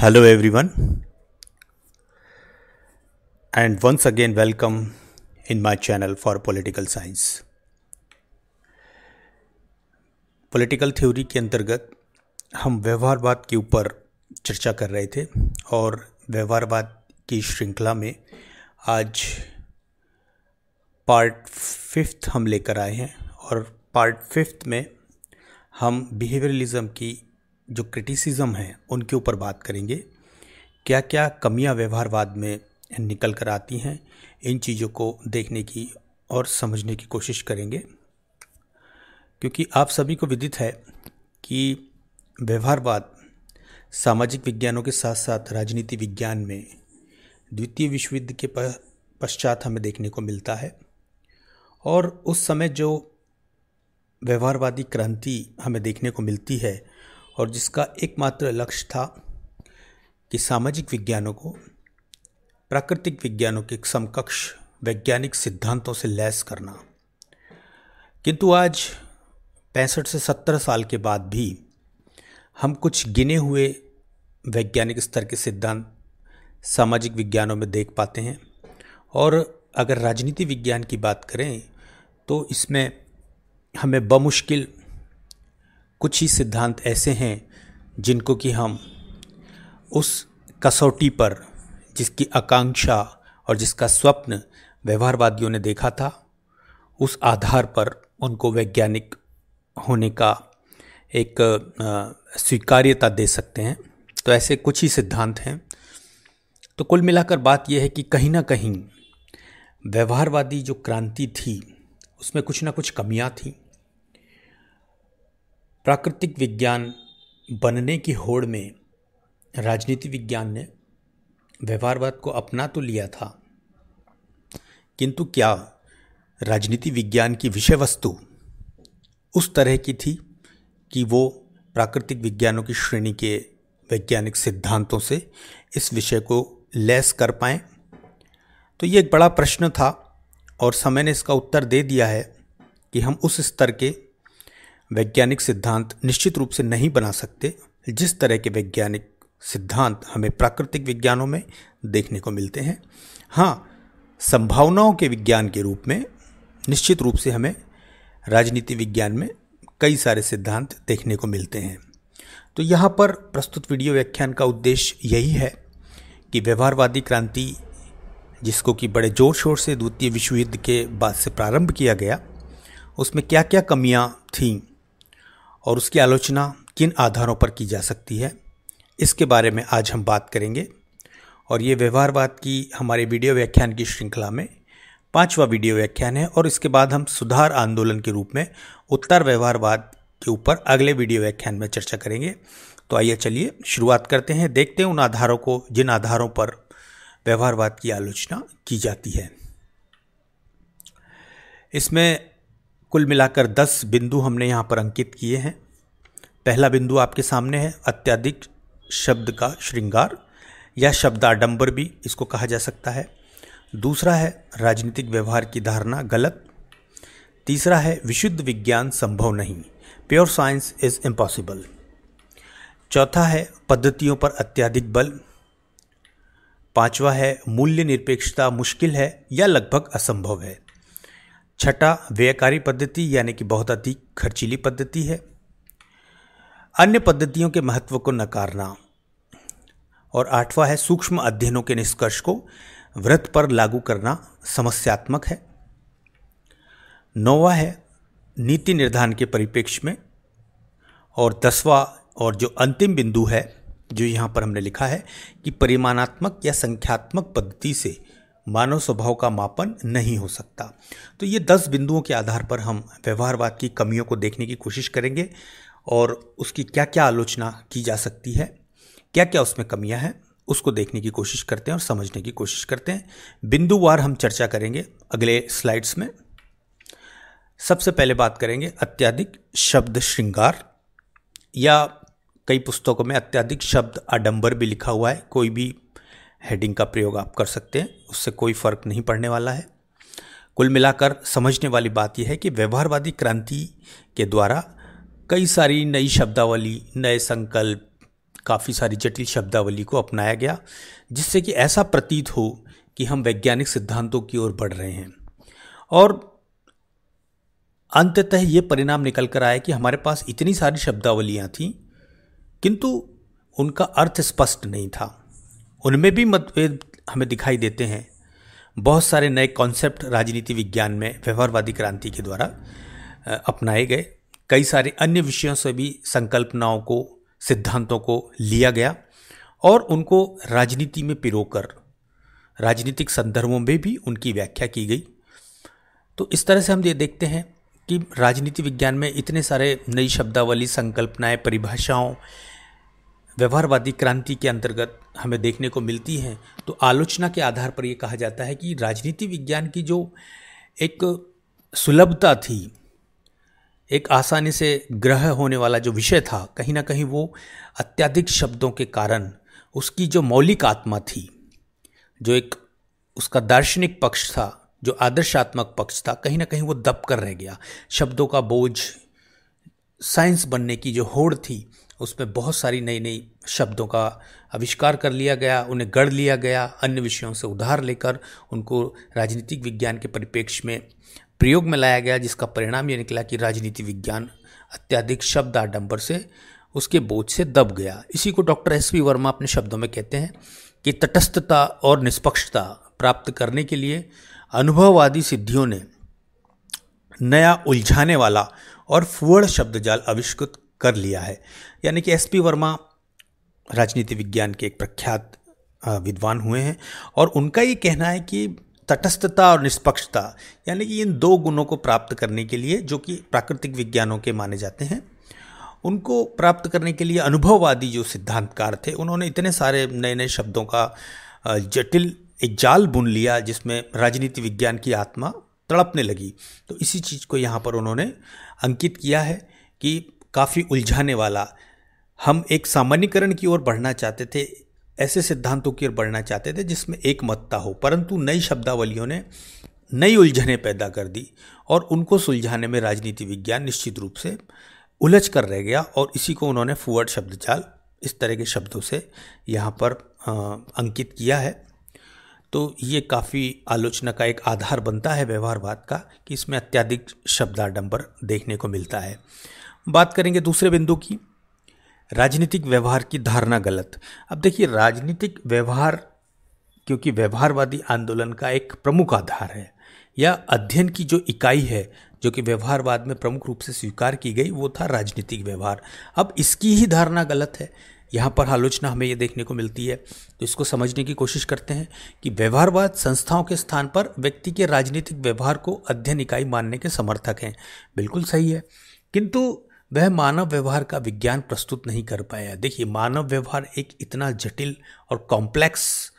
Hello everyone, and once again welcome in my channel for political science. Political theory के अंतर्गत हम व्यवहारवाद के ऊपर चर्चा कर रहे थे और व्यवहारवाद की श्रृंखला में आज पार्ट 5 हम लेकर आए हैं और पार्ट 5 में हम बिहेवियरलिज्म की जो क्रिटिसिज्म है उनके ऊपर बात करेंगे। क्या क्या कमियां व्यवहारवाद में निकल कर आती हैं, इन चीज़ों को देखने की और समझने की कोशिश करेंगे, क्योंकि आप सभी को विदित है कि व्यवहारवाद सामाजिक विज्ञानों के साथ साथ राजनीति विज्ञान में द्वितीय विश्व युद्ध के पश्चात हमें देखने को मिलता है। और उस समय जो व्यवहारवादी क्रांति हमें देखने को मिलती है और जिसका एकमात्र लक्ष्य था कि सामाजिक विज्ञानों को प्राकृतिक विज्ञानों के समकक्ष वैज्ञानिक सिद्धांतों से लैस करना, किंतु आज 65 से 70 साल के बाद भी हम कुछ गिने हुए वैज्ञानिक स्तर के सिद्धांत सामाजिक विज्ञानों में देख पाते हैं। और अगर राजनीति विज्ञान की बात करें तो इसमें हमें बमुश्किल कुछ ही सिद्धांत ऐसे हैं जिनको कि हम उस कसौटी पर जिसकी आकांक्षा और जिसका स्वप्न व्यवहारवादियों ने देखा था, उस आधार पर उनको वैज्ञानिक होने का एक स्वीकार्यता दे सकते हैं। तो ऐसे कुछ ही सिद्धांत हैं। तो कुल मिलाकर बात यह है कि कहीं ना कहीं व्यवहारवादी जो क्रांति थी उसमें कुछ ना कुछ कमियां थी। प्राकृतिक विज्ञान बनने की होड़ में राजनीति विज्ञान ने व्यवहारवाद को अपना तो लिया था, किंतु क्या राजनीति विज्ञान की विषय वस्तु उस तरह की थी कि वो प्राकृतिक विज्ञानों की श्रेणी के वैज्ञानिक सिद्धांतों से इस विषय को लैस कर पाएं? तो ये एक बड़ा प्रश्न था और समय ने इसका उत्तर दे दिया है कि हम उस स्तर के वैज्ञानिक सिद्धांत निश्चित रूप से नहीं बना सकते जिस तरह के वैज्ञानिक सिद्धांत हमें प्राकृतिक विज्ञानों में देखने को मिलते हैं। हाँ, संभावनाओं के विज्ञान के रूप में निश्चित रूप से हमें राजनीति विज्ञान में कई सारे सिद्धांत देखने को मिलते हैं। तो यहाँ पर प्रस्तुत वीडियो व्याख्यान का उद्देश्य यही है कि व्यवहारवादी क्रांति, जिसको कि बड़े जोर शोर से द्वितीय विश्व युद्ध के बाद से प्रारंभ किया गया, उसमें क्या क्या कमियां थीं और उसकी आलोचना किन आधारों पर की जा सकती है, इसके बारे में आज हम बात करेंगे। और ये व्यवहारवाद की हमारे वीडियो व्याख्यान की श्रृंखला में 5वां वीडियो व्याख्यान है और इसके बाद हम सुधार आंदोलन के रूप में उत्तर व्यवहारवाद के ऊपर अगले वीडियो व्याख्यान में चर्चा करेंगे। तो आइए चलिए शुरुआत करते हैं, देखते हैं उन आधारों को जिन आधारों पर व्यवहारवाद की आलोचना की जाती है। इसमें कुल मिलाकर 10 बिंदु हमने यहाँ पर अंकित किए हैं। पहला बिंदु आपके सामने है अत्यधिक शब्द का श्रृंगार या शब्द आडंबर भी इसको कहा जा सकता है। दूसरा है राजनीतिक व्यवहार की धारणा गलत। तीसरा है विशुद्ध विज्ञान संभव नहीं, प्योर साइंस इज इम्पॉसिबल। चौथा है पद्धतियों पर अत्यधिक बल। पांचवा है मूल्य निरपेक्षता मुश्किल है या लगभग असंभव है। छठा व्ययकारी पद्धति यानी कि बहुत अधिक खर्चीली पद्धति है। अन्य पद्धतियों के महत्व को नकारना। और आठवां है सूक्ष्म अध्ययनों के निष्कर्ष को वृत्त पर लागू करना समस्यात्मक है। नौवां है नीति निर्धारण के परिप्रेक्ष्य में। और 10वां और जो अंतिम बिंदु है जो यहाँ पर हमने लिखा है कि परिमाणात्मक या संख्यात्मक पद्धति से मानव स्वभाव का मापन नहीं हो सकता। तो ये 10 बिंदुओं के आधार पर हम व्यवहारवाद की कमियों को देखने की कोशिश करेंगे और उसकी क्या क्या आलोचना की जा सकती है, क्या क्या उसमें कमियां हैं, उसको देखने की कोशिश करते हैं और समझने की कोशिश करते हैं। बिंदुवार हम चर्चा करेंगे अगले स्लाइड्स में। सबसे पहले बात करेंगे अत्यधिक शब्द श्रृंगार, या कई पुस्तकों में अत्यधिक शब्द आडंबर भी लिखा हुआ है। कोई भी हेडिंग का प्रयोग आप कर सकते हैं, उससे कोई फर्क नहीं पड़ने वाला है। कुल मिलाकर समझने वाली बात यह है कि व्यवहारवादी क्रांति के द्वारा कई सारी नई शब्दावली, नए संकल्प, काफ़ी सारी जटिल शब्दावली को अपनाया गया, जिससे कि ऐसा प्रतीत हो कि हम वैज्ञानिक सिद्धांतों की ओर बढ़ रहे हैं। और अंततः ये परिणाम निकल कर आया कि हमारे पास इतनी सारी शब्दावलियाँ थीं, किंतु उनका अर्थ स्पष्ट नहीं था। उनमें भी मतभेद हमें दिखाई देते हैं। बहुत सारे नए कॉन्सेप्ट राजनीति विज्ञान में व्यवहारवादी क्रांति के द्वारा अपनाए गए। कई सारे अन्य विषयों से भी संकल्पनाओं को, सिद्धांतों को लिया गया और उनको राजनीति में पिरोकर राजनीतिक संदर्भों में भी उनकी व्याख्या की गई। तो इस तरह से हम ये देखते हैं कि राजनीति विज्ञान में इतने सारे नई शब्दावली, संकल्पनाएं, परिभाषाओं व्यवहारवादी क्रांति के अंतर्गत हमें देखने को मिलती हैं। तो आलोचना के आधार पर यह कहा जाता है कि राजनीति विज्ञान की जो एक सुलभता थी, एक आसानी से ग्रह होने वाला जो विषय था, कहीं ना कहीं वो अत्यधिक शब्दों के कारण उसकी जो मौलिक आत्मा थी, जो एक उसका दार्शनिक पक्ष था, जो आदर्शात्मक पक्ष था, कहीं ना कहीं वो दब कर रह गया। शब्दों का बोझ, साइंस बनने की जो होड़ थी, उसमें बहुत सारी नई नई शब्दों का आविष्कार कर लिया गया, उन्हें गढ़ लिया गया, अन्य विषयों से उधार लेकर उनको राजनीतिक विज्ञान के परिप्रेक्ष्य में प्रयोग में लाया गया, जिसका परिणाम ये निकला कि राजनीति विज्ञान अत्यधिक शब्द आडंबर से, उसके बोझ से दब गया। इसी को डॉक्टर एस.पी. वर्मा अपने शब्दों में कहते हैं कि तटस्थता और निष्पक्षता प्राप्त करने के लिए अनुभववादी सिद्धियों ने नया उलझाने वाला और फुअड़ शब्दजाल आविष्कृत कर लिया है। यानी कि एस.पी. वर्मा राजनीति विज्ञान के एक प्रख्यात विद्वान हुए हैं और उनका ये कहना है कि तटस्थता और निष्पक्षता, यानी कि इन दो गुणों को प्राप्त करने के लिए, जो कि प्राकृतिक विज्ञानों के माने जाते हैं, उनको प्राप्त करने के लिए अनुभववादी जो सिद्धांतकार थे, उन्होंने इतने सारे नए नए शब्दों का जटिल एक जाल बुन लिया, जिसमें राजनीति विज्ञान की आत्मा तड़पने लगी। तो इसी चीज़ को यहाँ पर उन्होंने अंकित किया है कि काफ़ी उलझाने वाला, हम एक सामान्यीकरण की ओर बढ़ना चाहते थे, ऐसे सिद्धांतों की ओर बढ़ना चाहते थे जिसमें एक मतता हो, परंतु नई शब्दावलियों ने नई उलझनें पैदा कर दी और उनको सुलझाने में राजनीति विज्ञान निश्चित रूप से उलझ कर रह गया। और इसी को उन्होंने फुअड़ शब्दजाल, इस तरह के शब्दों से यहाँ पर अंकित किया है। तो ये काफ़ी आलोचना का एक आधार बनता है व्यवहारवाद का, कि इसमें अत्यधिक शब्दाडंबर देखने को मिलता है। बात करेंगे दूसरे बिंदु की, राजनीतिक व्यवहार की धारणा गलत। अब देखिए, राजनीतिक व्यवहार, क्योंकि व्यवहारवादी आंदोलन का एक प्रमुख आधार है, या अध्ययन की जो इकाई है जो कि व्यवहारवाद में प्रमुख रूप से स्वीकार की गई, वो था राजनीतिक व्यवहार। अब इसकी ही धारणा गलत है, यहाँ पर आलोचना हमें ये देखने को मिलती है। तो इसको समझने की कोशिश करते हैं कि व्यवहारवाद संस्थाओं के स्थान पर व्यक्ति के राजनीतिक व्यवहार को अध्ययन इकाई मानने के समर्थक हैं। बिल्कुल सही है, किंतु वह मानव व्यवहार का विज्ञान प्रस्तुत नहीं कर पाया। देखिए, मानव व्यवहार एक इतना जटिल और कॉम्प्लेक्स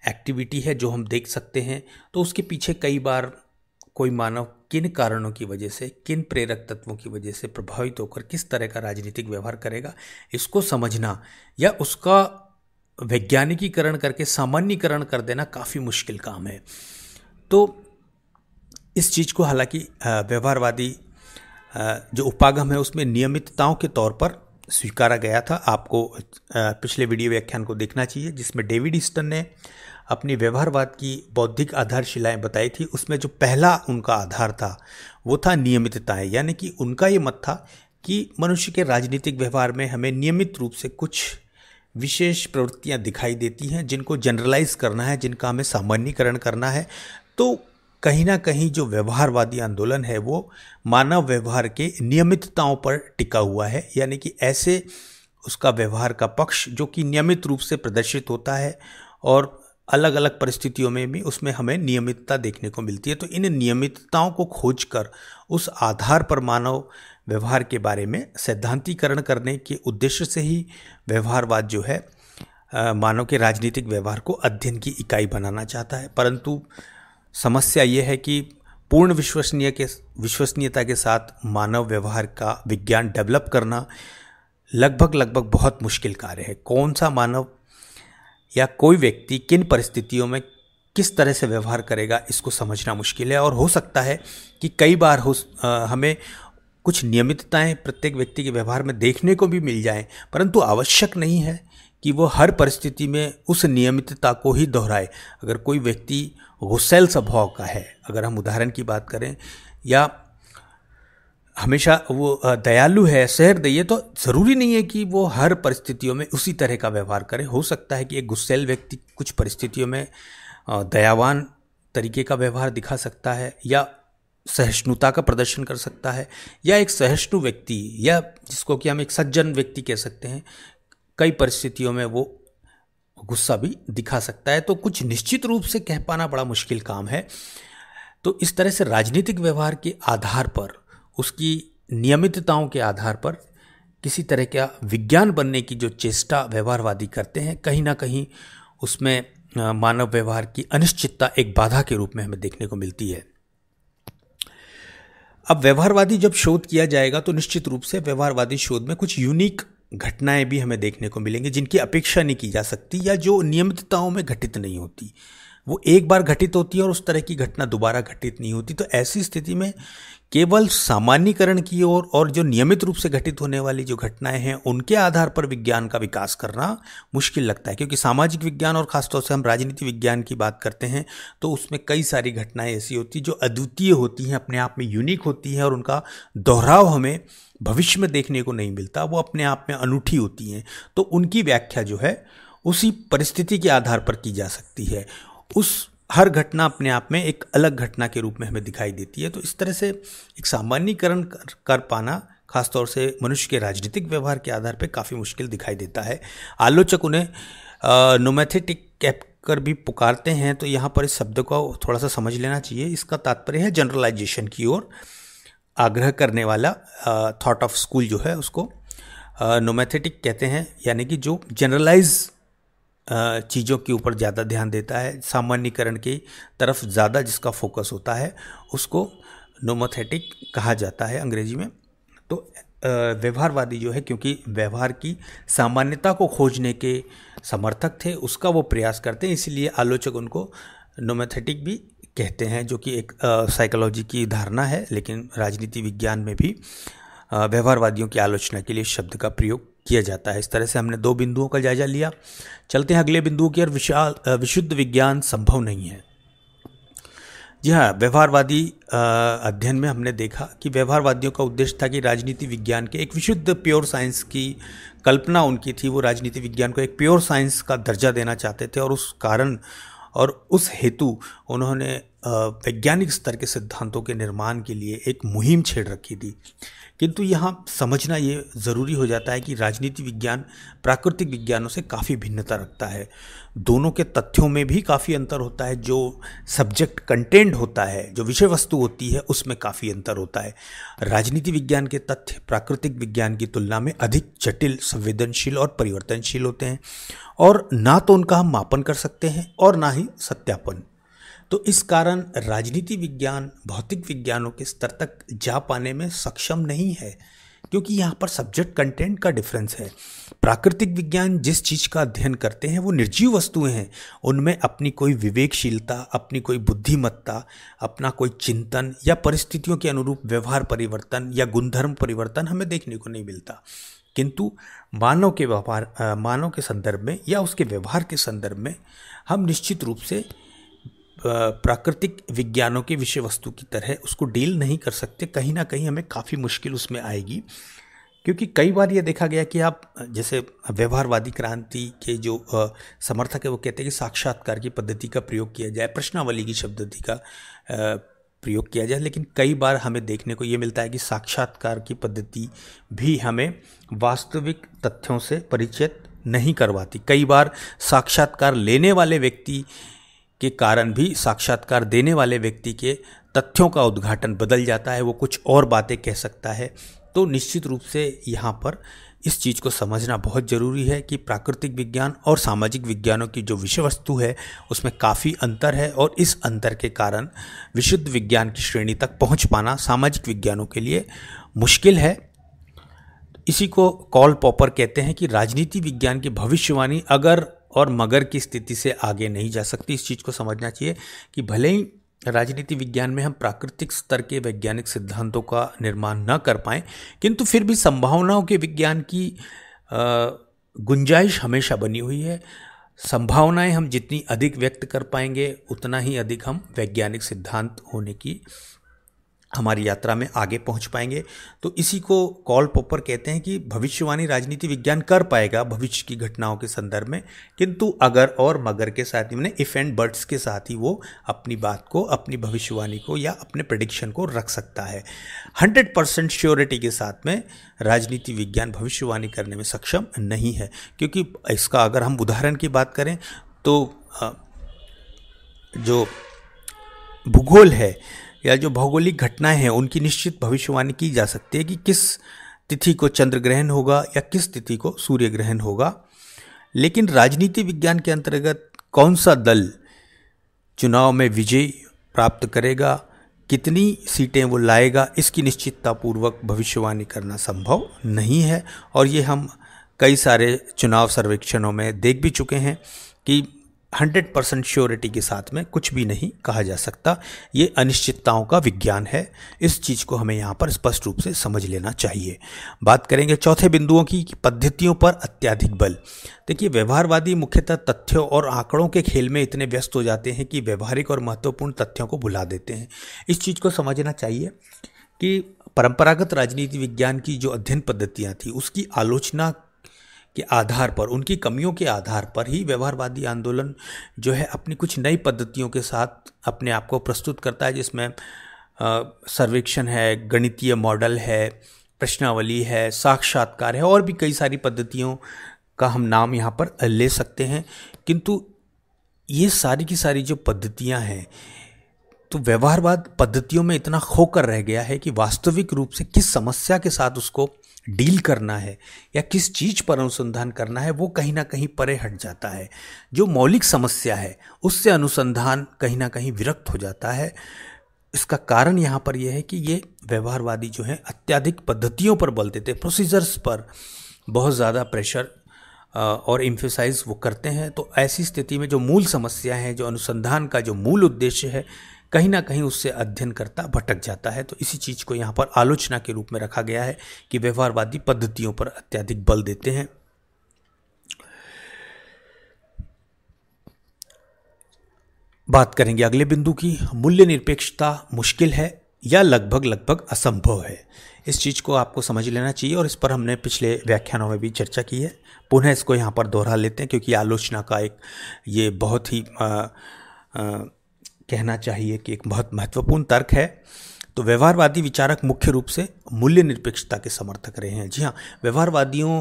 एक्टिविटी है जो हम देख सकते हैं, तो उसके पीछे कई बार कोई मानव किन कारणों की वजह से, किन प्रेरक तत्वों की वजह से प्रभावित होकर किस तरह का राजनीतिक व्यवहार करेगा, इसको समझना या उसका वैज्ञानिकीकरण करके सामान्यीकरण कर देना काफ़ी मुश्किल काम है। तो इस चीज़ को हालांकि व्यवहारवादी जो उपागम है उसमें नियमितताओं के तौर पर स्वीकारा गया था। आपको पिछले वीडियो व्याख्यान को देखना चाहिए, जिसमें डेविड ईस्टन ने अपनी व्यवहारवाद की बौद्धिक आधारशिलाएं बताई थी। उसमें जो पहला उनका आधार था वो था नियमितताएं, यानी कि उनका ये मत था कि मनुष्य के राजनीतिक व्यवहार में हमें नियमित रूप से कुछ विशेष प्रवृत्तियां दिखाई देती हैं, जिनको जनरलाइज करना है, जिनका हमें सामान्यीकरण करना है। तो कहीं ना कहीं जो व्यवहारवादी आंदोलन है वो मानव व्यवहार के नियमितताओं पर टिका हुआ है, यानी कि ऐसे उसका व्यवहार का पक्ष जो कि नियमित रूप से प्रदर्शित होता है और अलग अलग परिस्थितियों में भी उसमें हमें नियमितता देखने को मिलती है। तो इन नियमितताओं को खोजकर उस आधार पर मानव व्यवहार के बारे में सैद्धांतिकरण करने के उद्देश्य से ही व्यवहारवाद जो है मानव के राजनीतिक व्यवहार को अध्ययन की इकाई बनाना चाहता है। परंतु समस्या ये है कि पूर्ण विश्वसनीयता के साथ मानव व्यवहार का विज्ञान डेवलप करना लगभग बहुत मुश्किल कार्य है। कौन सा मानव या कोई व्यक्ति किन परिस्थितियों में किस तरह से व्यवहार करेगा, इसको समझना मुश्किल है। और हो सकता है कि कई बार हमें कुछ नियमितताएं प्रत्येक व्यक्ति के व्यवहार में देखने को भी मिल जाएं, परंतु आवश्यक नहीं है कि वो हर परिस्थिति में उस नियमितता को ही दोहराए। अगर कोई व्यक्ति गुस्सैल स्वभाव का है, अगर हम उदाहरण की बात करें, या हमेशा वो दयालु है, सहृदयी है, तो ज़रूरी नहीं है कि वो हर परिस्थितियों में उसी तरह का व्यवहार करे। हो सकता है कि एक गुस्सैल व्यक्ति कुछ परिस्थितियों में दयावान तरीके का व्यवहार दिखा सकता है, या सहिष्णुता का प्रदर्शन कर सकता है, या एक सहिष्णु व्यक्ति, या जिसको कि हम एक सज्जन व्यक्ति कह सकते हैं, कई परिस्थितियों में वो गुस्सा भी दिखा सकता है। तो कुछ निश्चित रूप से कह पाना बड़ा मुश्किल काम है। तो इस तरह से राजनीतिक व्यवहार के आधार पर, उसकी नियमितताओं के आधार पर किसी तरह का विज्ञान बनने की जो चेष्टा व्यवहारवादी करते हैं, कहीं ना कहीं उसमें मानव व्यवहार की अनिश्चितता एक बाधा के रूप में हमें देखने को मिलती है। अब व्यवहारवादी जब शोध किया जाएगा तो निश्चित रूप से व्यवहारवादी शोध में कुछ यूनिक घटनाएं भी हमें देखने को मिलेंगी जिनकी अपेक्षा नहीं की जा सकती, या जो नियमितताओं में घटित नहीं होती। वो एक बार घटित होती है और उस तरह की घटना दोबारा घटित नहीं होती। तो ऐसी स्थिति में केवल सामान्यीकरण की ओर और जो नियमित रूप से घटित होने वाली जो घटनाएं हैं उनके आधार पर विज्ञान का विकास करना मुश्किल लगता है, क्योंकि सामाजिक विज्ञान और खासतौर से हम राजनीति विज्ञान की बात करते हैं तो उसमें कई सारी घटनाएं ऐसी होती जो अद्वितीय होती हैं, अपने आप में यूनिक होती हैं, और उनका दोहराव हमें भविष्य में देखने को नहीं मिलता। वो अपने आप में अनूठी होती हैं, तो उनकी व्याख्या जो है उसी परिस्थिति के आधार पर की जा सकती है। उस हर घटना अपने आप में एक अलग घटना के रूप में हमें दिखाई देती है। तो इस तरह से एक सामान्यीकरण कर पाना खासतौर से मनुष्य के राजनीतिक व्यवहार के आधार पर काफ़ी मुश्किल दिखाई देता है। आलोचक उन्हें नोमैथेटिक कहकर भी पुकारते हैं। तो यहाँ पर इस शब्द को थोड़ा सा समझ लेना चाहिए। इसका तात्पर्य है जनरलाइजेशन की ओर आग्रह करने वाला। थॉट ऑफ स्कूल जो है उसको नोमैथेटिक कहते हैं, यानी कि जो जनरलाइज चीज़ों के ऊपर ज़्यादा ध्यान देता है, सामान्यीकरण की तरफ ज़्यादा जिसका फोकस होता है, उसको नोमोथेटिक कहा जाता है अंग्रेजी में। तो व्यवहारवादी जो है, क्योंकि व्यवहार की सामान्यता को खोजने के समर्थक थे, उसका वो प्रयास करते हैं, इसलिए आलोचक उनको नोमोथेटिक भी कहते हैं, जो कि एक साइकोलॉजी की धारणा है। लेकिन राजनीति विज्ञान में भी व्यवहारवादियों की आलोचना के लिए शब्द का प्रयोग किया जाता है। इस तरह से हमने 2 बिंदुओं का जायजा लिया। चलते हैं अगले बिंदुओं की ओर। विशुद्ध विज्ञान संभव नहीं है। जी हाँ, व्यवहारवादी अध्ययन में हमने देखा कि व्यवहारवादियों का उद्देश्य था कि राजनीति विज्ञान के एक विशुद्ध प्योर साइंस की कल्पना उनकी थी। वो राजनीति विज्ञान को एक प्योर साइंस का दर्जा देना चाहते थे, और उस कारण और उस हेतु उन्होंने वैज्ञानिक स्तर के सिद्धांतों के निर्माण के लिए एक मुहिम छेड़ रखी थी। किंतु यहाँ समझना ये ज़रूरी हो जाता है कि राजनीति विज्ञान प्राकृतिक विज्ञानों से काफ़ी भिन्नता रखता है। दोनों के तथ्यों में भी काफ़ी अंतर होता है। जो सब्जेक्ट कंटेंट होता है, जो विषय वस्तु होती है, उसमें काफ़ी अंतर होता है। राजनीति विज्ञान के तथ्य प्राकृतिक विज्ञान की तुलना में अधिक जटिल, संवेदनशील और परिवर्तनशील होते हैं, और ना तो उनका हम मापन कर सकते हैं और ना ही सत्यापन। तो इस कारण राजनीति विज्ञान भौतिक विज्ञानों के स्तर तक जा पाने में सक्षम नहीं है, क्योंकि यहाँ पर सब्जेक्ट कंटेंट का डिफरेंस है। प्राकृतिक विज्ञान जिस चीज़ का अध्ययन करते हैं वो निर्जीव वस्तुएं हैं, उनमें अपनी कोई विवेकशीलता, अपनी कोई बुद्धिमत्ता, अपना कोई चिंतन या परिस्थितियों के अनुरूप व्यवहार परिवर्तन या गुणधर्म परिवर्तन हमें देखने को नहीं मिलता। किंतु मानव के संदर्भ में या उसके व्यवहार के संदर्भ में हम निश्चित रूप से प्राकृतिक विज्ञानों के विषय वस्तु की तरह उसको डील नहीं कर सकते। कहीं ना कहीं हमें काफ़ी मुश्किल उसमें आएगी, क्योंकि कई बार ये देखा गया कि आप जैसे व्यवहारवादी क्रांति के जो समर्थक है वो कहते हैं कि साक्षात्कार की पद्धति का प्रयोग किया जाए, प्रश्नावली की शब्दति का प्रयोग किया जाए। लेकिन कई बार हमें देखने को ये मिलता है कि साक्षात्कार की पद्धति भी हमें वास्तविक तथ्यों से परिचित नहीं करवाती। कई बार साक्षात्कार लेने वाले व्यक्ति के कारण भी साक्षात्कार देने वाले व्यक्ति के तथ्यों का उद्घाटन बदल जाता है, वो कुछ और बातें कह सकता है। तो निश्चित रूप से यहाँ पर इस चीज़ को समझना बहुत ज़रूरी है कि प्राकृतिक विज्ञान और सामाजिक विज्ञानों की जो विषय वस्तु है उसमें काफ़ी अंतर है, और इस अंतर के कारण विशुद्ध विज्ञान की श्रेणी तक पहुँच पाना सामाजिक विज्ञानों के लिए मुश्किल है। इसी को कॉल पॉपर कहते हैं कि राजनीति विज्ञान की भविष्यवाणी अगर और मगर की स्थिति से आगे नहीं जा सकती। इस चीज़ को समझना चाहिए कि भले ही राजनीति विज्ञान में हम प्राकृतिक स्तर के वैज्ञानिक सिद्धांतों का निर्माण न कर पाएं, किंतु फिर भी संभावनाओं के विज्ञान की गुंजाइश हमेशा बनी हुई है। संभावनाएं हम जितनी अधिक व्यक्त कर पाएंगे उतना ही अधिक हम वैज्ञानिक सिद्धांत होने की हमारी यात्रा में आगे पहुंच पाएंगे। तो इसी को कॉल पॉपर कहते हैं कि भविष्यवाणी राजनीति विज्ञान कर पाएगा भविष्य की घटनाओं के संदर्भ में, किंतु अगर और मगर के साथ ही इफ एंड बट्स के साथ ही वो अपनी बात को, अपनी भविष्यवाणी को या अपने प्रेडिक्शन को रख सकता है। 100% श्योरिटी के साथ में राजनीति विज्ञान भविष्यवाणी करने में सक्षम नहीं है, क्योंकि इसका अगर हम उदाहरण की बात करें तो जो भूगोल है या जो भौगोलिक घटनाएं हैं उनकी निश्चित भविष्यवाणी की जा सकती है कि किस तिथि को चंद्र ग्रहण होगा या किस तिथि को सूर्य ग्रहण होगा। लेकिन राजनीति विज्ञान के अंतर्गत कौन सा दल चुनाव में विजय प्राप्त करेगा, कितनी सीटें वो लाएगा, इसकी निश्चिततापूर्वक भविष्यवाणी करना संभव नहीं है। और ये हम कई सारे चुनाव सर्वेक्षणों में देख भी चुके हैं कि 100% श्योरिटी के साथ में कुछ भी नहीं कहा जा सकता। ये अनिश्चितताओं का विज्ञान है। इस चीज़ को हमें यहाँ पर स्पष्ट रूप से समझ लेना चाहिए। बात करेंगे चौथे बिंदुओं की, पद्धतियों पर अत्यधिक बल। देखिए, व्यवहारवादी मुख्यतः तथ्यों और आंकड़ों के खेल में इतने व्यस्त हो जाते हैं कि व्यवहारिक और महत्वपूर्ण तथ्यों को भुला देते हैं। इस चीज़ को समझना चाहिए कि परंपरागत राजनीति विज्ञान की जो अध्ययन पद्धतियाँ थी उसकी आलोचना के आधार पर, उनकी कमियों के आधार पर ही व्यवहारवादी आंदोलन जो है अपनी कुछ नई पद्धतियों के साथ अपने आप को प्रस्तुत करता है, जिसमें सर्वेक्षण है, गणितीय मॉडल है, प्रश्नावली है, साक्षात्कार है और भी कई सारी पद्धतियों का हम नाम यहाँ पर ले सकते हैं। किंतु ये सारी की सारी जो पद्धतियाँ हैं, तो व्यवहारवाद पद्धतियों में इतना खोकर रह गया है कि वास्तविक रूप से किस समस्या के साथ उसको डील करना है या किस चीज़ पर अनुसंधान करना है वो कहीं ना कहीं परे हट जाता है। जो मौलिक समस्या है उससे अनुसंधान कहीं ना कहीं विरक्त हो जाता है। इसका कारण यहाँ पर यह है कि ये व्यवहारवादी जो है अत्यधिक पद्धतियों पर बल देते हैं, प्रोसीजर्स पर बहुत ज़्यादा प्रेशर और एम्फेसाइज वो करते हैं। तो ऐसी स्थिति में जो मूल समस्या है, जो अनुसंधान का जो मूल उद्देश्य है, कहीं ना कहीं उससे अध्ययनकर्ता भटक जाता है। तो इसी चीज़ को यहाँ पर आलोचना के रूप में रखा गया है कि व्यवहारवादी पद्धतियों पर अत्यधिक बल देते हैं। बात करेंगे अगले बिंदु की, मूल्य निरपेक्षता मुश्किल है या लगभग असंभव है। इस चीज़ को आपको समझ लेना चाहिए और इस पर हमने पिछले व्याख्यानों में भी चर्चा की है। पुनः इसको यहाँ पर दोहरा लेते हैं क्योंकि आलोचना का एक ये बहुत ही कहना चाहिए कि एक बहुत महत्वपूर्ण तर्क है। तो व्यवहारवादी विचारक मुख्य रूप से मूल्य निरपेक्षता के समर्थक रहे हैं। जी हाँ, व्यवहारवादियों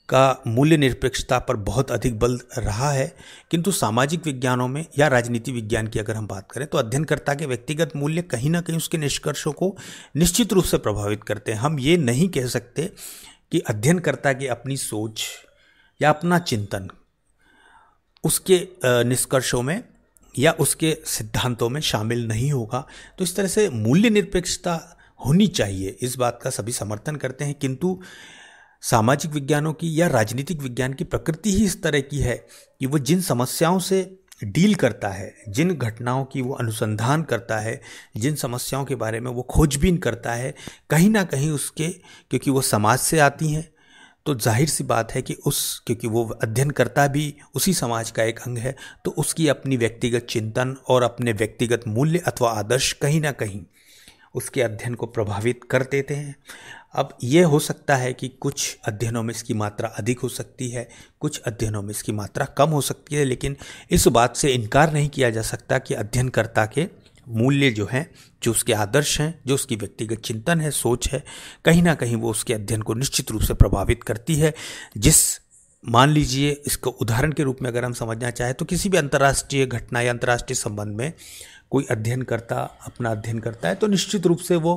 का मूल्य निरपेक्षता पर बहुत अधिक बल रहा है, किंतु सामाजिक विज्ञानों में या राजनीति विज्ञान की अगर हम बात करें तो अध्ययनकर्ता के व्यक्तिगत मूल्य कहीं ना कहीं उसके निष्कर्षों को निश्चित रूप से प्रभावित करते हैं। हम ये नहीं कह सकते कि अध्ययनकर्ता की अपनी सोच या अपना चिंतन उसके निष्कर्षों में या उसके सिद्धांतों में शामिल नहीं होगा। तो इस तरह से मूल्य निरपेक्षता होनी चाहिए, इस बात का सभी समर्थन करते हैं। किंतु सामाजिक विज्ञानों की या राजनीतिक विज्ञान की प्रकृति ही इस तरह की है कि वो जिन समस्याओं से डील करता है, जिन घटनाओं की वो अनुसंधान करता है, जिन समस्याओं के बारे में वो खोजबीन करता है, कहीं ना कहीं उसके, क्योंकि वो समाज से आती हैं, तो जाहिर सी बात है कि क्योंकि वो अध्ययनकर्ता भी उसी समाज का एक अंग है, तो उसकी अपनी व्यक्तिगत चिंतन और अपने व्यक्तिगत मूल्य अथवा आदर्श कहीं ना कहीं उसके अध्ययन को प्रभावित कर देते हैं। अब ये हो सकता है कि कुछ अध्ययनों में इसकी मात्रा अधिक हो सकती है, कुछ अध्ययनों में इसकी मात्रा कम हो सकती है, लेकिन इस बात से इनकार नहीं किया जा सकता कि अध्ययनकर्ता के मूल्य जो हैं, जो उसके आदर्श हैं, जो उसकी व्यक्तिगत चिंतन है, सोच है, कहीं ना कहीं वो उसके अध्ययन को निश्चित रूप से प्रभावित करती है। मान लीजिए, इसको उदाहरण के रूप में अगर हम समझना चाहें तो किसी भी अंतर्राष्ट्रीय घटना या अंतर्राष्ट्रीय संबंध में कोई अध्ययनकर्ता अपना अध्ययन करता है तो निश्चित रूप से वो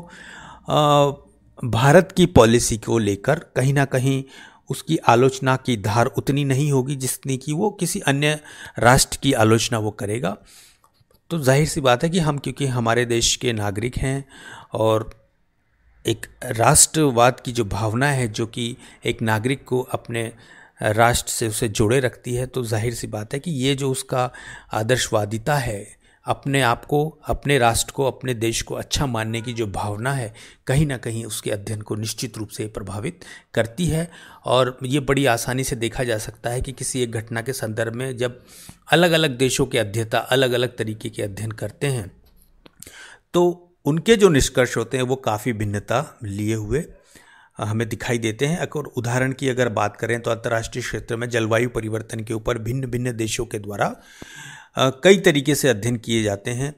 भारत की पॉलिसी को लेकर कहीं ना कहीं उसकी आलोचना की धार उतनी नहीं होगी जितनी कि वो किसी अन्य राष्ट्र की आलोचना वो करेगा। तो जाहिर सी बात है कि हम, क्योंकि हमारे देश के नागरिक हैं और एक राष्ट्रवाद की जो भावना है जो कि एक नागरिक को अपने राष्ट्र से उसे जोड़े रखती है, तो जाहिर सी बात है कि ये जो उसका आदर्शवादिता है, अपने आप को, अपने राष्ट्र को, अपने देश को अच्छा मानने की जो भावना है कहीं ना कहीं उसके अध्ययन को निश्चित रूप से प्रभावित करती है। और ये बड़ी आसानी से देखा जा सकता है कि किसी एक घटना के संदर्भ में जब अलग अलग देशों के अध्येता अलग अलग तरीके के अध्ययन करते हैं तो उनके जो निष्कर्ष होते हैं वो काफ़ी भिन्नता लिए हुए हमें दिखाई देते हैं। अगर उदाहरण की अगर बात करें तो अंतर्राष्ट्रीय क्षेत्र में जलवायु परिवर्तन के ऊपर भिन्न भिन्न देशों के द्वारा कई तरीके से अध्ययन किए जाते हैं,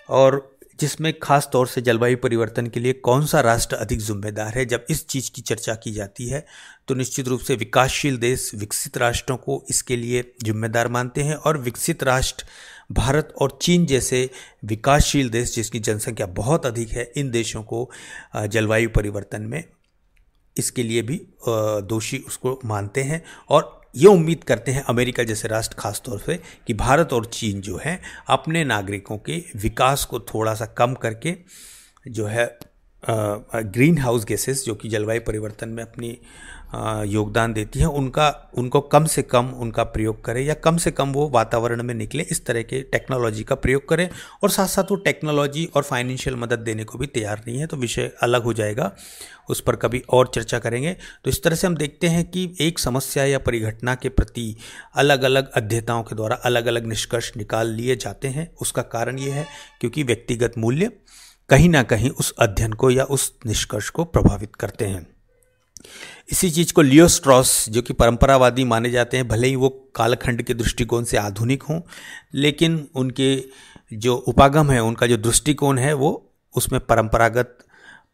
और जिसमें खास तौर से जलवायु परिवर्तन के लिए कौन सा राष्ट्र अधिक जिम्मेदार है, जब इस चीज़ की चर्चा की जाती है तो निश्चित रूप से विकासशील देश विकसित राष्ट्रों को इसके लिए जिम्मेदार मानते हैं, और विकसित राष्ट्र भारत और चीन जैसे विकासशील देश जिसकी जनसंख्या बहुत अधिक है, इन देशों को जलवायु परिवर्तन में इसके लिए भी दोषी उसको मानते हैं, और ये उम्मीद करते हैं अमेरिका जैसे राष्ट्र खास तौर से कि भारत और चीन जो है अपने नागरिकों के विकास को थोड़ा सा कम करके जो है ग्रीन हाउस गैसेस जो कि जलवायु परिवर्तन में अपनी योगदान देती हैं उनको कम से कम उनका प्रयोग करें, या कम से कम वो वातावरण में निकले, इस तरह के टेक्नोलॉजी का प्रयोग करें। और साथ साथ वो टेक्नोलॉजी और फाइनेंशियल मदद देने को भी तैयार नहीं है, तो विषय अलग हो जाएगा, उस पर कभी और चर्चा करेंगे। तो इस तरह से हम देखते हैं कि एक समस्या या परिघटना के प्रति अलग अलग अध्येताओं के द्वारा अलग अलग निष्कर्ष निकाल लिए जाते हैं। उसका कारण ये है क्योंकि व्यक्तिगत मूल्य कहीं ना कहीं उस अध्ययन को या उस निष्कर्ष को प्रभावित करते हैं। इसी चीज़ को लियो स्ट्रॉस जो कि परंपरावादी माने जाते हैं, भले ही वो कालखंड के दृष्टिकोण से आधुनिक हों, लेकिन उनके जो उपागम है, उनका जो दृष्टिकोण है, वो उसमें परंपरागत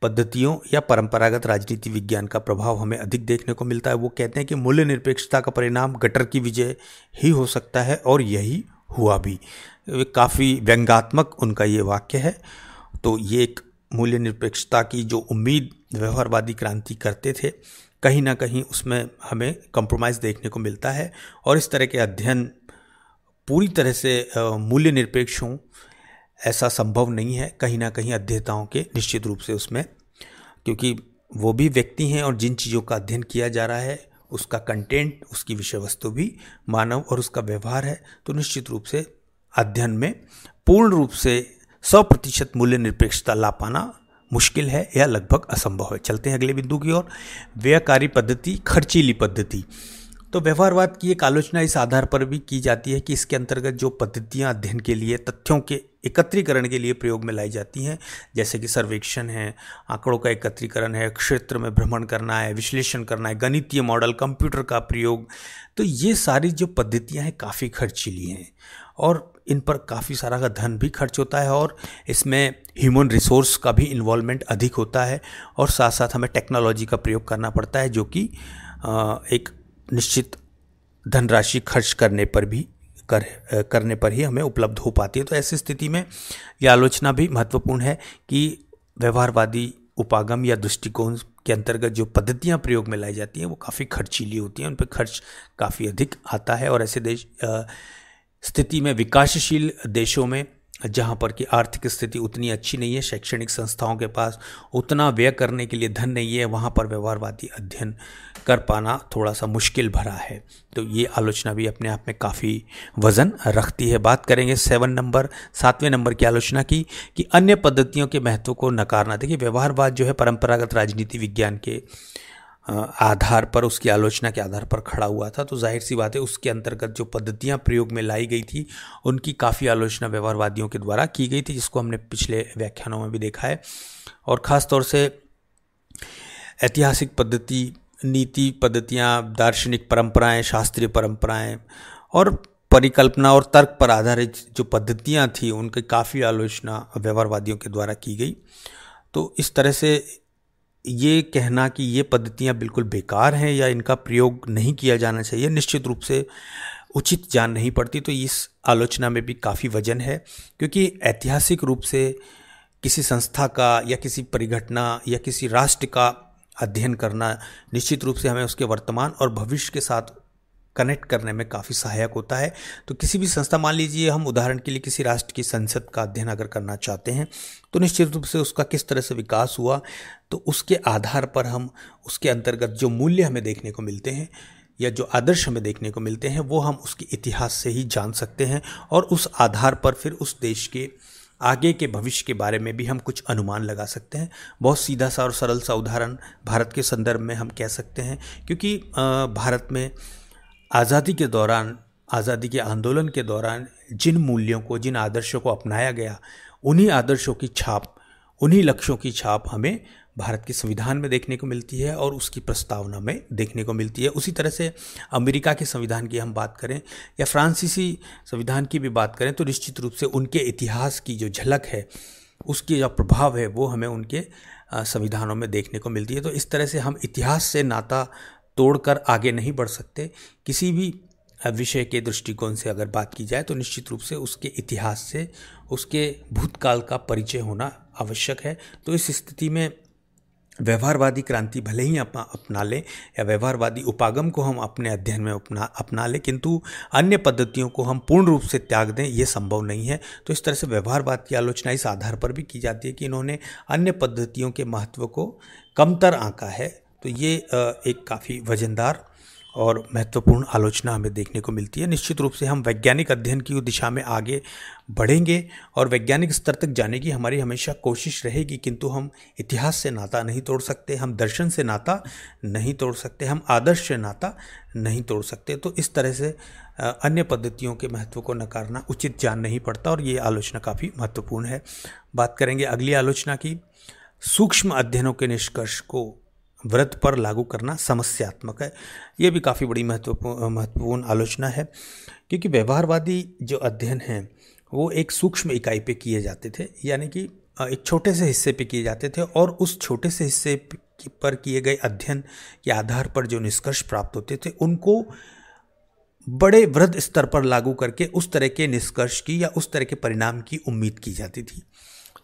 पद्धतियों या परंपरागत राजनीति विज्ञान का प्रभाव हमें अधिक देखने को मिलता है। वो कहते हैं कि मूल्य निरपेक्षता का परिणाम गटर की विजय ही हो सकता है, और यही हुआ भी। काफ़ी व्यंग्यात्मक उनका ये वाक्य है। तो ये एक मूल्य निरपेक्षता की जो उम्मीद व्यवहारवादी क्रांति करते थे, कहीं ना कहीं उसमें हमें कंप्रोमाइज़ देखने को मिलता है, और इस तरह के अध्ययन पूरी तरह से मूल्य निरपेक्ष हों ऐसा संभव नहीं है। कहीं ना कहीं अध्येताओं के निश्चित रूप से उसमें, क्योंकि वो भी व्यक्ति हैं और जिन चीज़ों का अध्ययन किया जा रहा है उसका कंटेंट, उसकी विषय वस्तु भी मानव और उसका व्यवहार है, तो निश्चित रूप से अध्ययन में पूर्ण रूप से 100% मूल्य निरपेक्षता ला पाना मुश्किल है या लगभग असंभव है। चलते हैं अगले बिंदु की ओर, व्ययकारी पद्धति, खर्चीली पद्धति। तो व्यवहारवाद की एक आलोचना इस आधार पर भी की जाती है कि इसके अंतर्गत जो पद्धतियां अध्ययन के लिए, तथ्यों के एकत्रीकरण के लिए प्रयोग में लाई जाती हैं, जैसे कि सर्वेक्षण है, आंकड़ों का एकत्रीकरण है, क्षेत्र में भ्रमण करना है, विश्लेषण करना है, गणितीय मॉडल, कंप्यूटर का प्रयोग, तो ये सारी जो पद्धतियां हैं काफ़ी खर्चीली हैं और इन पर काफ़ी सारा का धन भी खर्च होता है, और इसमें ह्यूमन रिसोर्स का भी इन्वॉल्वमेंट अधिक होता है, और साथ साथ हमें टेक्नोलॉजी का प्रयोग करना पड़ता है जो कि एक निश्चित धनराशि खर्च करने पर ही हमें उपलब्ध हो पाती है। तो ऐसी स्थिति में यह आलोचना भी महत्वपूर्ण है कि व्यवहारवादी उपागम या दृष्टिकोण के अंतर्गत जो पद्धतियां प्रयोग में लाई जाती हैं वो काफ़ी खर्चीली होती हैं, उन पर खर्च काफ़ी अधिक आता है। और ऐसे स्थिति में विकासशील देशों में जहाँ पर कि आर्थिक स्थिति उतनी अच्छी नहीं है, शैक्षणिक संस्थाओं के पास उतना व्यय करने के लिए धन नहीं है, वहाँ पर व्यवहारवादी अध्ययन कर पाना थोड़ा सा मुश्किल भरा है। तो ये आलोचना भी अपने आप में काफ़ी वजन रखती है। बात करेंगे 7वें नंबर की आलोचना की कि अन्य पद्धतियों के महत्व को नकारना। देखिए, व्यवहारवाद जो है परंपरागत राजनीति विज्ञान के आधार पर, उसकी आलोचना के आधार पर खड़ा हुआ था, तो जाहिर सी बात है उसके अंतर्गत जो पद्धतियां प्रयोग में लाई गई थी उनकी काफ़ी आलोचना व्यवहारवादियों के द्वारा की गई थी, जिसको हमने पिछले व्याख्यानों में भी देखा है। और ख़ास तौर से ऐतिहासिक पद्धति, नीति पद्धतियां, दार्शनिक परंपराएं, शास्त्रीय परंपराएं और परिकल्पना और तर्क पर आधारित जो पद्धतियां थी उनकी काफ़ी आलोचना व्यवहारवादियों के द्वारा की गई। तो इस तरह से ये कहना कि ये पद्धतियाँ बिल्कुल बेकार हैं या इनका प्रयोग नहीं किया जाना चाहिए, निश्चित रूप से उचित जान नहीं पड़ती। तो इस आलोचना में भी काफ़ी वजन है, क्योंकि ऐतिहासिक रूप से किसी संस्था का या किसी परिघटना या किसी राष्ट्र का अध्ययन करना निश्चित रूप से हमें उसके वर्तमान और भविष्य के साथ कनेक्ट करने में काफ़ी सहायक होता है। तो किसी भी संस्था, मान लीजिए हम उदाहरण के लिए किसी राष्ट्र की संसद का अध्ययन अगर करना चाहते हैं, तो निश्चित रूप से उसका किस तरह से विकास हुआ, तो उसके आधार पर हम उसके अंतर्गत जो मूल्य हमें देखने को मिलते हैं, या जो आदर्श हमें देखने को मिलते हैं वो हम उसके इतिहास से ही जान सकते हैं, और उस आधार पर फिर उस देश के आगे के भविष्य के बारे में भी हम कुछ अनुमान लगा सकते हैं। बहुत सीधा सा और सरल सा उदाहरण भारत के संदर्भ में हम कह सकते हैं, क्योंकि भारत में आज़ादी के दौरान, आज़ादी के आंदोलन के दौरान जिन मूल्यों को, जिन आदर्शों को अपनाया गया, उन्हीं आदर्शों की छाप, उन्हीं लक्ष्यों की छाप हमें भारत के संविधान में देखने को मिलती है और उसकी प्रस्तावना में देखने को मिलती है। उसी तरह से अमेरिका के संविधान की हम बात करें या फ्रांसीसी संविधान की भी बात करें तो निश्चित रूप से उनके इतिहास की जो झलक है, उसकी जो प्रभाव है, वो हमें उनके संविधानों में देखने को मिलती है। तो इस तरह से हम इतिहास से नाता तोड़कर आगे नहीं बढ़ सकते। किसी भी विषय के दृष्टिकोण से अगर बात की जाए तो निश्चित रूप से उसके इतिहास से, उसके भूतकाल का परिचय होना आवश्यक है। तो इस स्थिति में व्यवहारवादी क्रांति भले ही अपना लें या व्यवहारवादी उपागम को हम अपने अध्ययन में अपना लें, किंतु अन्य पद्धतियों को हम पूर्ण रूप से त्याग दें, ये संभव नहीं है। तो इस तरह से व्यवहारवाद की आलोचना इस आधार पर भी की जाती है कि इन्होंने अन्य पद्धतियों के महत्व को कमतर आंका है। तो ये एक काफ़ी वजनदार और महत्वपूर्ण आलोचना हमें देखने को मिलती है। निश्चित रूप से हम वैज्ञानिक अध्ययन की दिशा में आगे बढ़ेंगे और वैज्ञानिक स्तर तक जाने की हमारी हमेशा कोशिश रहेगी, किंतु हम इतिहास से नाता नहीं तोड़ सकते, हम दर्शन से नाता नहीं तोड़ सकते, हम आदर्श से नाता नहीं तोड़ सकते। तो इस तरह से अन्य पद्धतियों के महत्व को नकारना उचित जान नहीं पड़ता और ये आलोचना काफ़ी महत्वपूर्ण है। बात करेंगे अगली आलोचना की। सूक्ष्म अध्ययनों के निष्कर्ष को व्रत पर लागू करना समस्यात्मक है। ये भी काफ़ी बड़ी महत्वपूर्ण आलोचना है, क्योंकि व्यवहारवादी जो अध्ययन हैं वो एक सूक्ष्म इकाई पे किए जाते थे, यानी कि एक छोटे से हिस्से पे किए जाते थे, और उस छोटे से हिस्से पर किए गए अध्ययन के आधार पर जो निष्कर्ष प्राप्त होते थे उनको बड़े वृहद स्तर पर लागू करके उस तरह के निष्कर्ष की या उस तरह के परिणाम की उम्मीद की जाती थी,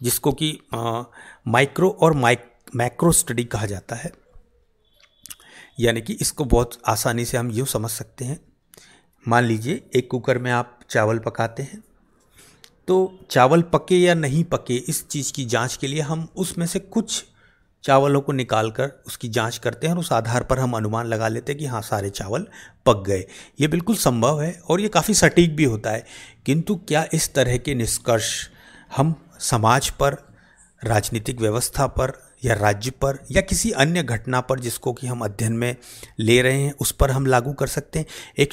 जिसको कि माइक्रो और मैक्रो स्टडी कहा जाता है। यानी कि इसको बहुत आसानी से हम यूँ समझ सकते हैं। मान लीजिए एक कुकर में आप चावल पकाते हैं, तो चावल पके या नहीं पके इस चीज़ की जांच के लिए हम उसमें से कुछ चावलों को निकाल कर उसकी जांच करते हैं और उस आधार पर हम अनुमान लगा लेते हैं कि हाँ, सारे चावल पक गए। ये बिल्कुल संभव है और ये काफ़ी सटीक भी होता है, किंतु क्या इस तरह के निष्कर्ष हम समाज पर, राजनीतिक व्यवस्था पर या राज्य पर या किसी अन्य घटना पर जिसको कि हम अध्ययन में ले रहे हैं उस पर हम लागू कर सकते हैं? एक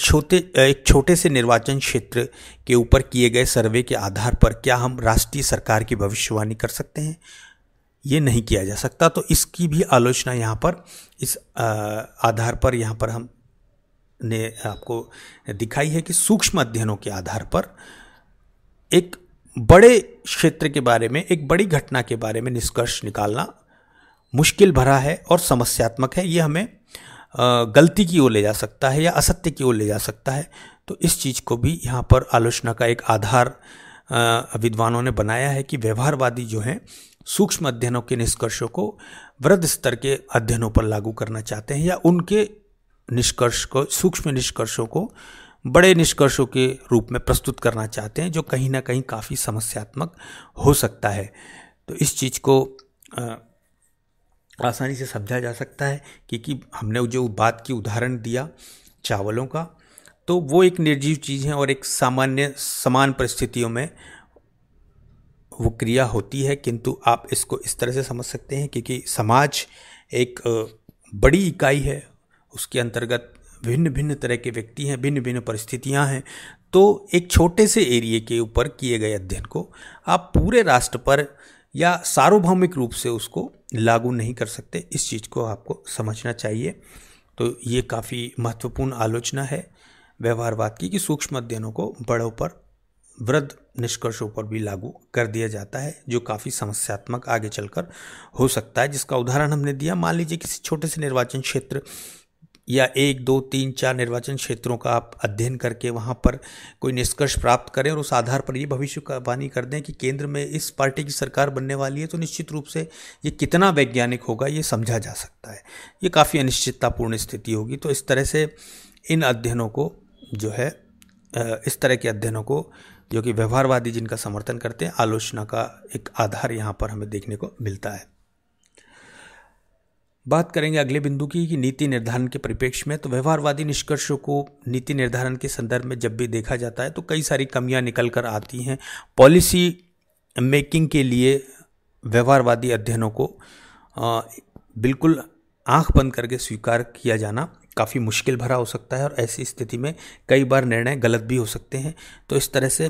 छोटे से निर्वाचन क्षेत्र के ऊपर किए गए सर्वे के आधार पर क्या हम राष्ट्रीय सरकार की भविष्यवाणी कर सकते हैं? ये नहीं किया जा सकता। तो इसकी भी आलोचना यहाँ पर इस आधार पर यहाँ पर हम ने आपको दिखाई है कि सूक्ष्म अध्ययनों के आधार पर एक बड़े क्षेत्र के बारे में, एक बड़ी घटना के बारे में निष्कर्ष निकालना मुश्किल भरा है और समस्यात्मक है। ये हमें गलती की ओर ले जा सकता है या असत्य की ओर ले जा सकता है। तो इस चीज़ को भी यहाँ पर आलोचना का एक आधार विद्वानों ने बनाया है कि व्यवहारवादी जो हैं सूक्ष्म अध्ययनों के निष्कर्षों को वृहद स्तर के अध्ययनों पर लागू करना चाहते हैं या उनके निष्कर्ष को, सूक्ष्म निष्कर्षों को बड़े निष्कर्षों के रूप में प्रस्तुत करना चाहते हैं, जो कहीं ना कहीं काफ़ी समस्यात्मक हो सकता है। तो इस चीज़ को आसानी से समझा जा सकता है क्योंकि हमने जो बात की उदाहरण दिया चावलों का, तो वो एक निर्जीव चीज़ है और एक समान परिस्थितियों में वो क्रिया होती है, किंतु आप इसको इस तरह से समझ सकते हैं क्योंकि समाज एक बड़ी इकाई है, उसके अंतर्गत भिन्न भिन्न तरह के व्यक्ति हैं, भिन्न भिन्न परिस्थितियां हैं। तो एक छोटे से एरिया के ऊपर किए गए अध्ययन को आप पूरे राष्ट्र पर या सार्वभौमिक रूप से उसको लागू नहीं कर सकते। इस चीज़ को आपको समझना चाहिए। तो ये काफ़ी महत्वपूर्ण आलोचना है व्यवहारवाद की कि सूक्ष्म अध्ययनों को बड़ों पर, वृहद निष्कर्षों पर भी लागू कर दिया जाता है, जो काफ़ी समस्यात्मक आगे चलकर हो सकता है। जिसका उदाहरण हमने दिया, मान लीजिए किसी छोटे से निर्वाचन क्षेत्र या 1, 2, 3, 4 निर्वाचन क्षेत्रों का आप अध्ययन करके वहाँ पर कोई निष्कर्ष प्राप्त करें और उस आधार पर ये भविष्यवाणी कर दें कि केंद्र में इस पार्टी की सरकार बनने वाली है, तो निश्चित रूप से ये कितना वैज्ञानिक होगा ये समझा जा सकता है। ये काफ़ी अनिश्चिततापूर्ण स्थिति होगी। तो इस तरह से इन अध्ययनों को जो है, इस तरह के अध्ययनों को जो कि व्यवहारवादी जिनका समर्थन करते हैं, आलोचना का एक आधार यहाँ पर हमें देखने को मिलता है। बात करेंगे अगले बिंदु की कि नीति निर्धारण के परिप्रेक्ष्य में। तो व्यवहारवादी निष्कर्षों को नीति निर्धारण के संदर्भ में जब भी देखा जाता है तो कई सारी कमियां निकल कर आती हैं। पॉलिसी मेकिंग के लिए व्यवहारवादी अध्ययनों को बिल्कुल आंख बंद करके स्वीकार किया जाना काफ़ी मुश्किल भरा हो सकता है और ऐसी स्थिति में कई बार निर्णय गलत भी हो सकते हैं। तो इस तरह से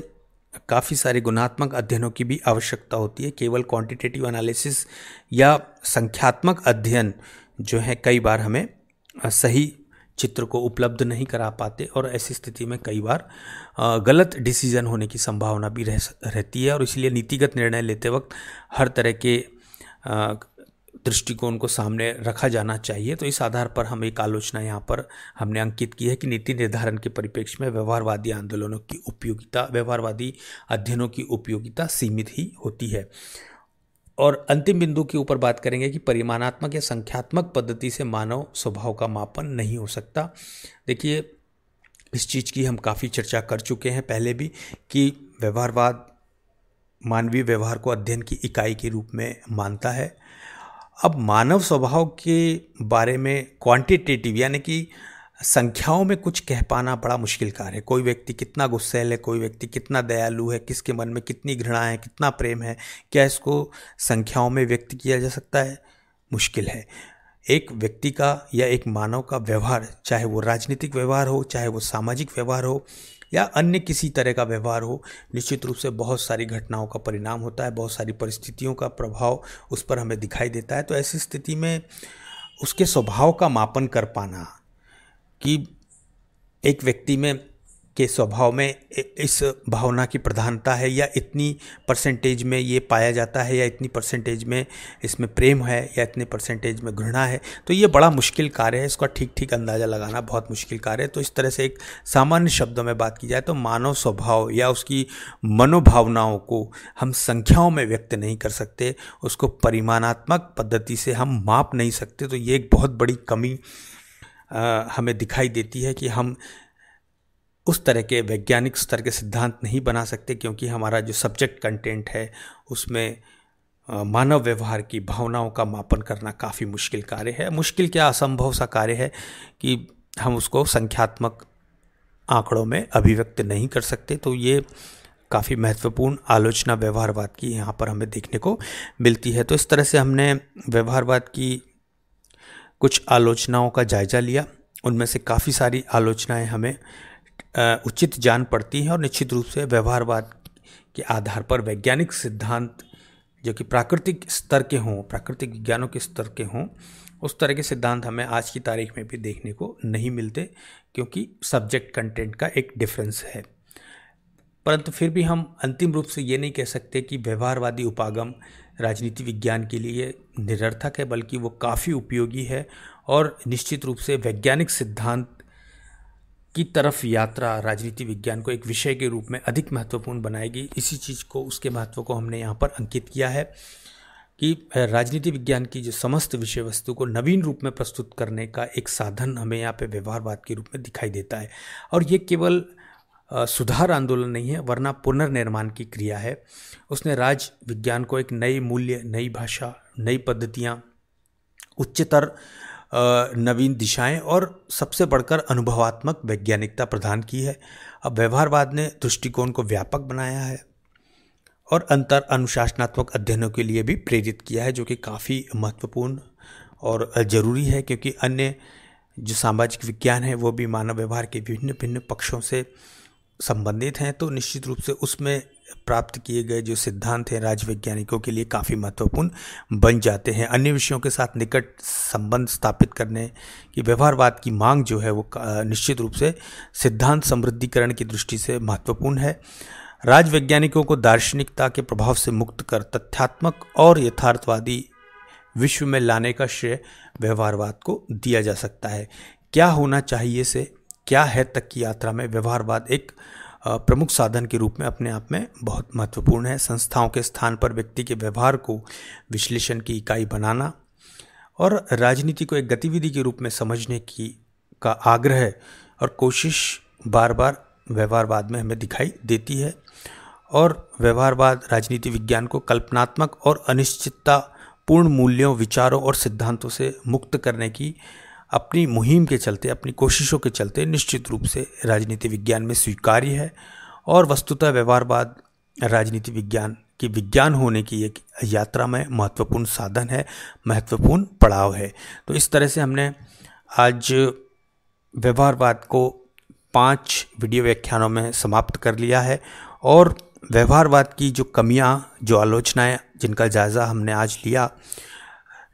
काफ़ी सारे गुणात्मक अध्ययनों की भी आवश्यकता होती है। केवल क्वांटिटेटिव एनालिसिस या संख्यात्मक अध्ययन जो है कई बार हमें सही चित्र को उपलब्ध नहीं करा पाते और ऐसी स्थिति में कई बार गलत डिसीजन होने की संभावना भी रहती है और इसलिए नीतिगत निर्णय लेते वक्त हर तरह के दृष्टिकोण को सामने रखा जाना चाहिए। तो इस आधार पर हम एक आलोचना यहाँ पर हमने अंकित की है कि नीति निर्धारण के परिप्रेक्ष्य में व्यवहारवादी आंदोलनों की उपयोगिता, व्यवहारवादी अध्ययनों की उपयोगिता सीमित ही होती है। और अंतिम बिंदु के ऊपर बात करेंगे कि परिमाणात्मक या संख्यात्मक पद्धति से मानव स्वभाव का मापन नहीं हो सकता। देखिए, इस चीज़ की हम काफ़ी चर्चा कर चुके हैं पहले भी कि व्यवहारवाद मानवीय व्यवहार को अध्ययन की इकाई के रूप में मानता है। अब मानव स्वभाव के बारे में क्वांटिटेटिव यानी कि संख्याओं में कुछ कह पाना बड़ा मुश्किल कार्य है। कोई व्यक्ति कितना गुस्सैल है, कोई व्यक्ति कितना दयालु है, किसके मन में कितनी घृणा है, कितना प्रेम है, क्या इसको संख्याओं में व्यक्त किया जा सकता है? मुश्किल है। एक व्यक्ति का या एक मानव का व्यवहार, चाहे वो राजनीतिक व्यवहार हो, चाहे वो सामाजिक व्यवहार हो या अन्य किसी तरह का व्यवहार हो, निश्चित रूप से बहुत सारी घटनाओं का परिणाम होता है, बहुत सारी परिस्थितियों का प्रभाव उस पर हमें दिखाई देता है। तो ऐसी स्थिति में उसके स्वभाव का मापन कर पाना कि एक व्यक्ति में के स्वभाव में इस भावना की प्रधानता है या इतनी परसेंटेज में ये पाया जाता है या इतनी परसेंटेज में इसमें प्रेम है या इतने परसेंटेज में घृणा है, तो ये बड़ा मुश्किल कार्य है। इसका ठीक ठीक अंदाज़ा लगाना बहुत मुश्किल कार्य है। तो इस तरह से एक सामान्य शब्दों में बात की जाए तो मानव स्वभाव या उसकी मनोभावनाओं को हम संख्याओं में व्यक्त नहीं कर सकते, उसको परिमाणात्मक पद्धति से हम माप नहीं सकते। तो ये एक बहुत बड़ी कमी हमें दिखाई देती है कि हम उस तरह के वैज्ञानिक स्तर के सिद्धांत नहीं बना सकते, क्योंकि हमारा जो सब्जेक्ट कंटेंट है उसमें मानव व्यवहार की भावनाओं का मापन करना काफ़ी मुश्किल कार्य है। मुश्किल क्या, असंभव सा कार्य है कि हम उसको संख्यात्मक आंकड़ों में अभिव्यक्त नहीं कर सकते। तो ये काफ़ी महत्वपूर्ण आलोचना व्यवहारवाद की यहाँ पर हमें देखने को मिलती है। तो इस तरह से हमने व्यवहारवाद की कुछ आलोचनाओं का जायजा लिया। उनमें से काफ़ी सारी आलोचनाएं हमें उचित जान पड़ती हैं और निश्चित रूप से व्यवहारवाद के आधार पर वैज्ञानिक सिद्धांत जो कि प्राकृतिक स्तर के हों, प्राकृतिक विज्ञानों के स्तर के हों, उस तरह के सिद्धांत हमें आज की तारीख में भी देखने को नहीं मिलते, क्योंकि सब्जेक्ट कंटेंट का एक डिफरेंस है। परंतु फिर भी हम अंतिम रूप से ये नहीं कह सकते कि व्यवहारवादी उपागम राजनीति विज्ञान के लिए निरर्थक है, बल्कि वो काफ़ी उपयोगी है और निश्चित रूप से वैज्ञानिक सिद्धांत की तरफ यात्रा राजनीति विज्ञान को एक विषय के रूप में अधिक महत्वपूर्ण बनाएगी। इसी चीज़ को, उसके महत्व को हमने यहाँ पर अंकित किया है कि राजनीति विज्ञान की जो समस्त विषय वस्तु को नवीन रूप में प्रस्तुत करने का एक साधन हमें यहाँ पे व्यवहारवाद के रूप में दिखाई देता है। और ये केवल सुधार आंदोलन नहीं है, वरना पुनर्निर्माण की क्रिया है। उसने राज विज्ञान को एक नई मूल्य, नई भाषा, नई पद्धतियाँ, उच्चतर नवीन दिशाएं और सबसे बढ़कर अनुभवात्मक वैज्ञानिकता प्रदान की है। अब व्यवहारवाद ने दृष्टिकोण को व्यापक बनाया है और अंतर अनुशासनात्मक अध्ययनों के लिए भी प्रेरित किया है, जो कि काफ़ी महत्वपूर्ण और ज़रूरी है, क्योंकि अन्य जो सामाजिक विज्ञान है वो भी मानव व्यवहार के विभिन्न भिन्न पक्षों से संबंधित हैं। तो निश्चित रूप से उसमें प्राप्त किए गए जो सिद्धांत हैं राजवैज्ञानिकों के लिए काफ़ी महत्वपूर्ण बन जाते हैं। अन्य विषयों के साथ निकट संबंध स्थापित करने की व्यवहारवाद की मांग जो है वो निश्चित रूप से सिद्धांत समृद्धिकरण की दृष्टि से महत्वपूर्ण है। राजवैज्ञानिकों को दार्शनिकता के प्रभाव से मुक्त कर तथ्यात्मक और यथार्थवादी विश्व में लाने का श्रेय व्यवहारवाद को दिया जा सकता है। क्या होना चाहिए से क्या है तक की यात्रा में व्यवहारवाद एक प्रमुख साधन के रूप में अपने आप में बहुत महत्वपूर्ण है। संस्थाओं के स्थान पर व्यक्ति के व्यवहार को विश्लेषण की इकाई बनाना और राजनीति को एक गतिविधि के रूप में समझने की का आग्रह और कोशिश बार बार व्यवहारवाद में हमें दिखाई देती है। और व्यवहारवाद राजनीति विज्ञान को कल्पनात्मक और अनिश्चितता पूर्ण मूल्यों, विचारों और सिद्धांतों से मुक्त करने की अपनी मुहिम के चलते, अपनी कोशिशों के चलते निश्चित रूप से राजनीति विज्ञान में स्वीकार्य है। और वस्तुतः व्यवहारवाद राजनीति विज्ञान की विज्ञान होने की एक यात्रा में महत्वपूर्ण साधन है, महत्वपूर्ण पड़ाव है। तो इस तरह से हमने आज व्यवहारवाद को 5 वीडियो व्याख्यानों में समाप्त कर लिया है और व्यवहारवाद की जो कमियां, जो आलोचनाएं, जिनका जायज़ा हमने आज लिया,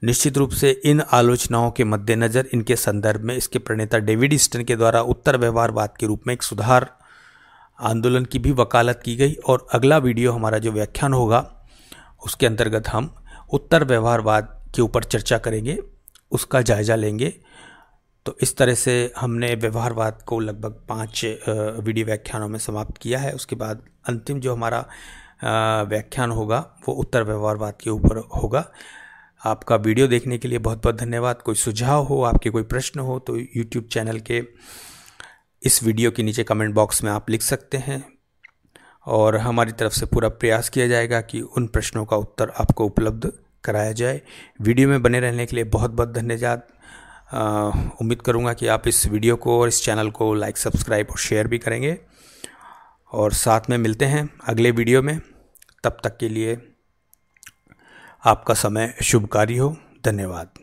निश्चित रूप से इन आलोचनाओं के मद्देनज़र, इनके संदर्भ में इसके प्रणेता डेविड ईस्टन के द्वारा उत्तर व्यवहारवाद के रूप में एक सुधार आंदोलन की भी वकालत की गई। और अगला वीडियो हमारा जो व्याख्यान होगा उसके अंतर्गत हम उत्तर व्यवहारवाद के ऊपर चर्चा करेंगे, उसका जायज़ा लेंगे। तो इस तरह से हमने व्यवहारवाद को लगभग 5 वीडियो व्याख्यानों में समाप्त किया है। उसके बाद अंतिम जो हमारा व्याख्यान होगा वो उत्तर व्यवहारवाद के ऊपर होगा। आपका वीडियो देखने के लिए बहुत बहुत धन्यवाद। कोई सुझाव हो, आपके कोई प्रश्न हो तो यूट्यूब चैनल के इस वीडियो के नीचे कमेंट बॉक्स में आप लिख सकते हैं और हमारी तरफ से पूरा प्रयास किया जाएगा कि उन प्रश्नों का उत्तर आपको उपलब्ध कराया जाए। वीडियो में बने रहने के लिए बहुत बहुत धन्यवाद। उम्मीद करूंगा कि आप इस वीडियो को और इस चैनल को लाइक, सब्सक्राइब और शेयर भी करेंगे और साथ में मिलते हैं अगले वीडियो में। तब तक के लिए आपका समय शुभकारी हो। धन्यवाद।